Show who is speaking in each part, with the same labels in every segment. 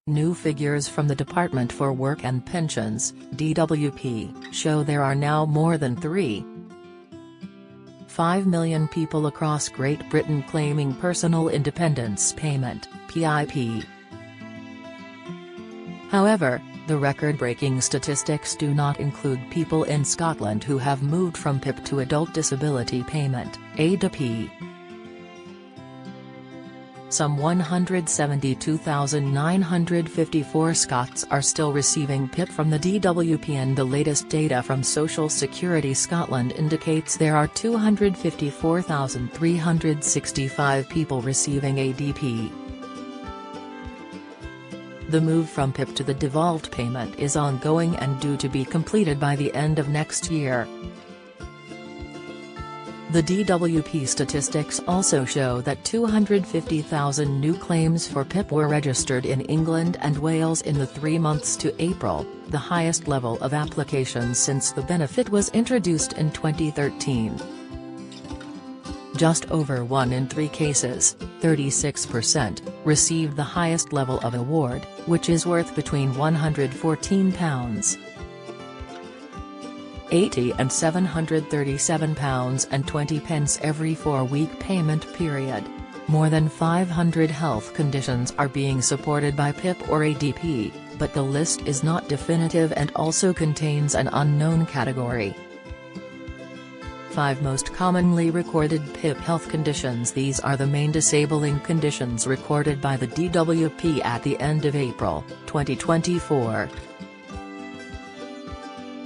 Speaker 1: New figures from the Department for Work and Pensions (DWP) show there are now more than 3.5 million people across Great Britain claiming Personal Independence Payment (PIP). However, the record-breaking statistics do not include people in Scotland who have moved from PIP to Adult Disability Payment (ADP). Some 172,954 Scots are still receiving PIP from the DWP, and the latest data from Social Security Scotland indicates there are 254,365 people receiving ADP. The move from PIP to the devolved payment is ongoing and due to be completed by the end of next year. The DWP statistics also show that 250,000 new claims for PIP were registered in England and Wales in the 3 months to April, the highest level of applications since the benefit was introduced in 2013. Just over 1 in 3 cases, 36%, received the highest level of award, which is worth between £114.80 and £737.20 every 4-week payment period. More than 500 health conditions are being supported by PIP or ADP, but the list is not definitive and also contains an unknown category. 5 most commonly recorded PIP health conditions. These are the main disabling conditions recorded by the DWP at the end of April, 2024.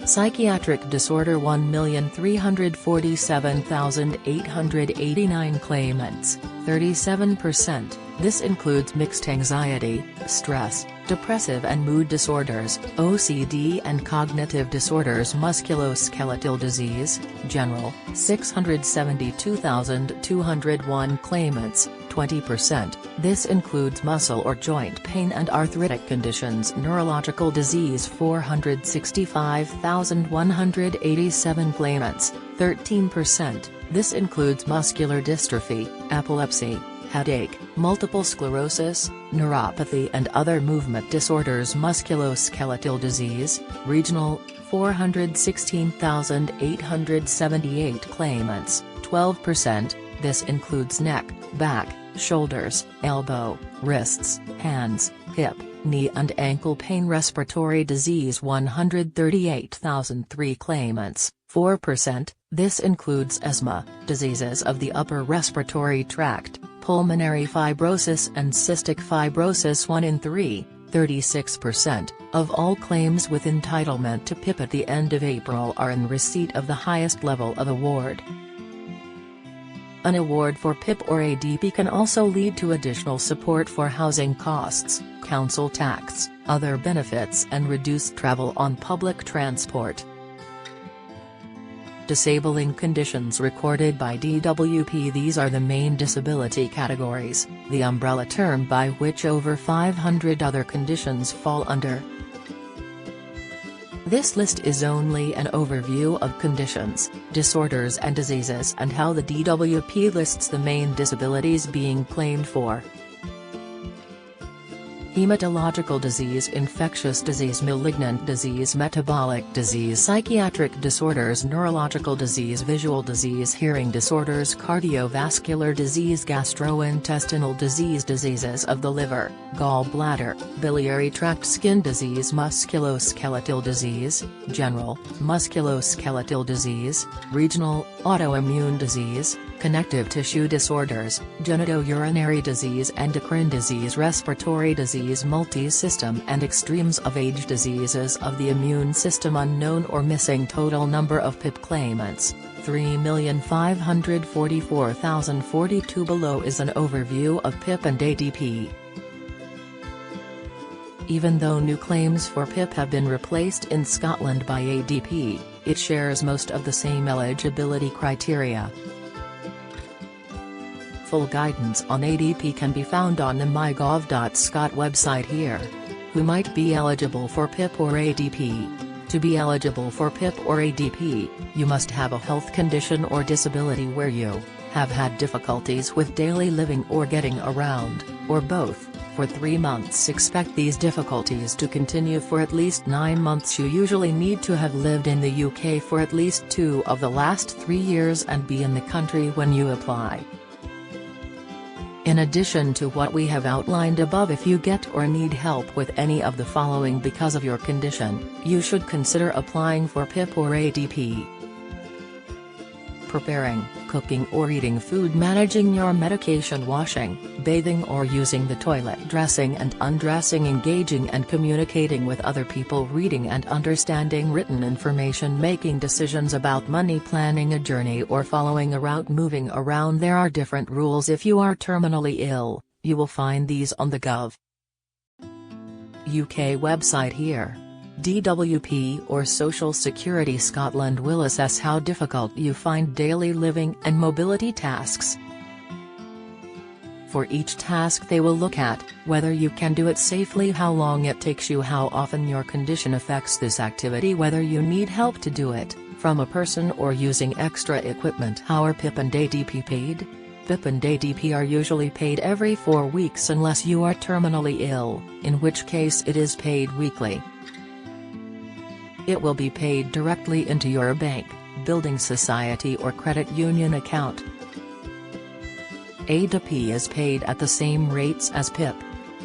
Speaker 1: Psychiatric disorder: 1,347,889 claimants, 37%. This includes mixed anxiety, stress, depressive and mood disorders, OCD and cognitive disorders. Musculoskeletal disease, general, 672,201 claimants, 20%. This includes muscle or joint pain and arthritic conditions. Neurological disease, 465,187 claimants, 13%. This includes muscular dystrophy, epilepsy, headache, multiple sclerosis, neuropathy and other movement disorders. Musculoskeletal disease, regional, 416,878 claimants, 12%. This includes neck, back, shoulders, elbow, wrists, hands, hip, knee and ankle pain. Respiratory disease, 138,003 claimants, 4%. This includes asthma, diseases of the upper respiratory tract, pulmonary fibrosis and cystic fibrosis. 1 in 3, 36%, of all claims with entitlement to PIP at the end of April are in receipt of the highest level of award. An award for PIP or ADP can also lead to additional support for housing costs, council tax, other benefits and reduced travel on public transport. Disabling conditions recorded by DWP. These are the main disability categories, the umbrella term by which over 500 other conditions fall under. This list is only an overview of conditions, disorders and diseases and how the DWP lists the main disabilities being claimed for. Hematological disease, infectious disease, malignant disease, metabolic disease, psychiatric disorders, neurological disease, visual disease, hearing disorders, cardiovascular disease, gastrointestinal disease, diseases of the liver, gallbladder, biliary tract, skin disease, musculoskeletal disease, general, musculoskeletal disease, regional, autoimmune disease, connective tissue disorders, genitourinary disease, endocrine disease, respiratory disease, multi-system and extremes of age, diseases of the immune system. Unknown or missing total number of PIP claimants, 3,544,042. Below is an overview of PIP and ADP. Even though new claims for PIP have been replaced in Scotland by ADP, it shares most of the same eligibility criteria. Full guidance on ADP can be found on the mygov.scot website here. Who might be eligible for PIP or ADP? To be eligible for PIP or ADP, you must have a health condition or disability where you have had difficulties with daily living or getting around, or both. For 3 months expect these difficulties to continue for at least 9 months. You usually need to have lived in the UK for at least 2 of the last 3 years and be in the country when you apply. In addition to what we have outlined above, if you get or need help with any of the following because of your condition, you should consider applying for PIP or ADP. Preparing, cooking or eating food, managing your medication, washing, bathing or using the toilet, dressing and undressing, engaging and communicating with other people, reading and understanding written information, making decisions about money, planning a journey or following a route, moving around. There are different rules. If you are terminally ill, you will find these on the Gov. UK website here. DWP or Social Security Scotland will assess how difficult you find daily living and mobility tasks. For each task they will look at whether you can do it safely, how long it takes you, how often your condition affects this activity, whether you need help to do it, from a person or using extra equipment. How are PIP and ADP paid? PIP and ADP are usually paid every 4 weeks unless you are terminally ill, in which case it is paid weekly. It will be paid directly into your bank, building society or credit union account. ADP is paid at the same rates as PIP.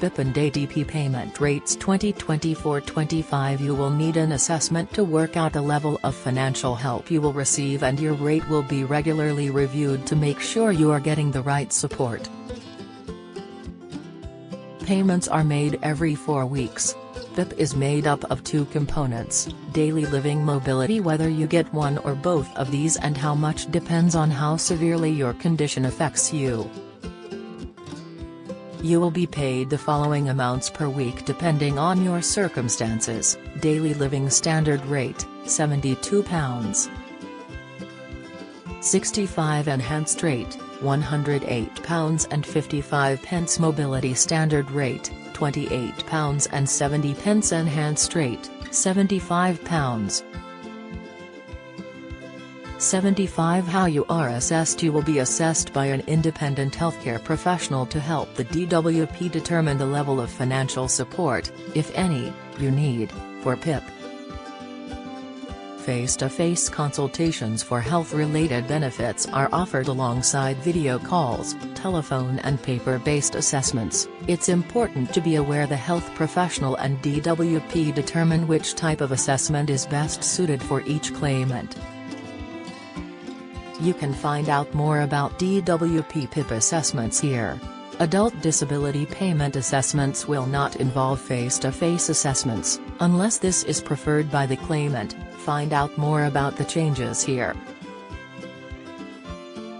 Speaker 1: PIP and ADP payment rates 2024-25. You will need an assessment to work out the level of financial help you will receive, and your rate will be regularly reviewed to make sure you are getting the right support. Payments are made every 4 weeks. PIP is made up of 2 components, daily living, mobility. Whether you get one or both of these and how much depends on how severely your condition affects you. You will be paid the following amounts per week depending on your circumstances. Daily living standard rate, £72. 65 enhanced rate, £108.55. Mobility standard rate, £28.70. Enhanced rate, £75. 75. How you are assessed. You will be assessed by an independent healthcare professional to help the DWP determine the level of financial support, if any, you need, for PIP. Face-to-face consultations for health-related benefits are offered alongside video calls, telephone and paper-based assessments. It's important to be aware the health professional and DWP determine which type of assessment is best suited for each claimant. You can find out more about DWP PIP assessments here. Adult disability payment assessments will not involve face-to-face assessments, unless this is preferred by the claimant. Find out more about the changes here.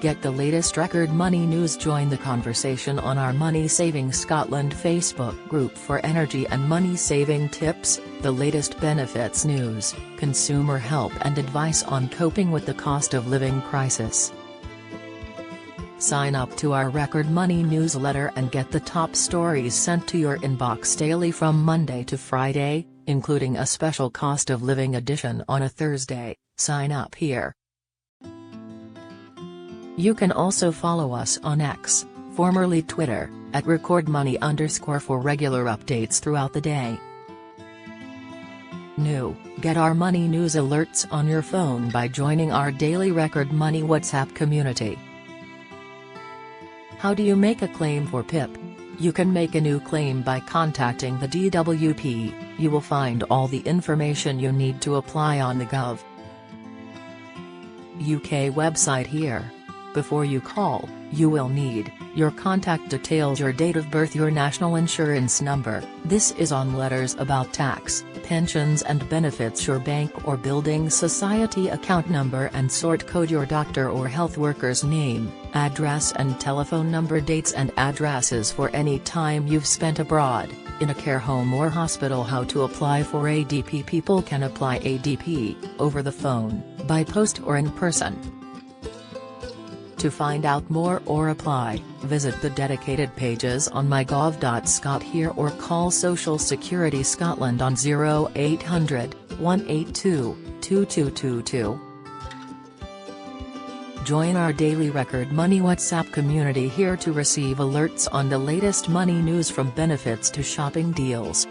Speaker 1: Get the latest record money news. Join the conversation on our Money Saving Scotland Facebook group for energy and money saving tips, the latest benefits news, consumer help and advice on coping with the cost of living crisis. Sign up to our Record Money newsletter and get the top stories sent to your inbox daily from Monday to Friday, including a special cost of living edition on a Thursday. Sign up here. You can also follow us on X, formerly Twitter, at @recordmoney_ for regular updates throughout the day. New, get our money news alerts on your phone by joining our daily Record Money WhatsApp community. How do you make a claim for PIP? You can make a new claim by contacting the DWP. You will find all the information you need to apply on the Gov. UK website here. Before you call, you will need your contact details, your date of birth, your national insurance number. This is on letters about tax, pensions and benefits, your bank or building society account number and sort code, your doctor or health worker's name, address and telephone number, dates and addresses for any time you've spent abroad, in a care home or hospital. How to apply for ADP. People can apply ADP over the phone, by post or in person. To find out more or apply, visit the dedicated pages on mygov.scot here or call Social Security Scotland on 0800 182 2222. Join our daily Record Money WhatsApp community here to receive alerts on the latest money news from benefits to shopping deals.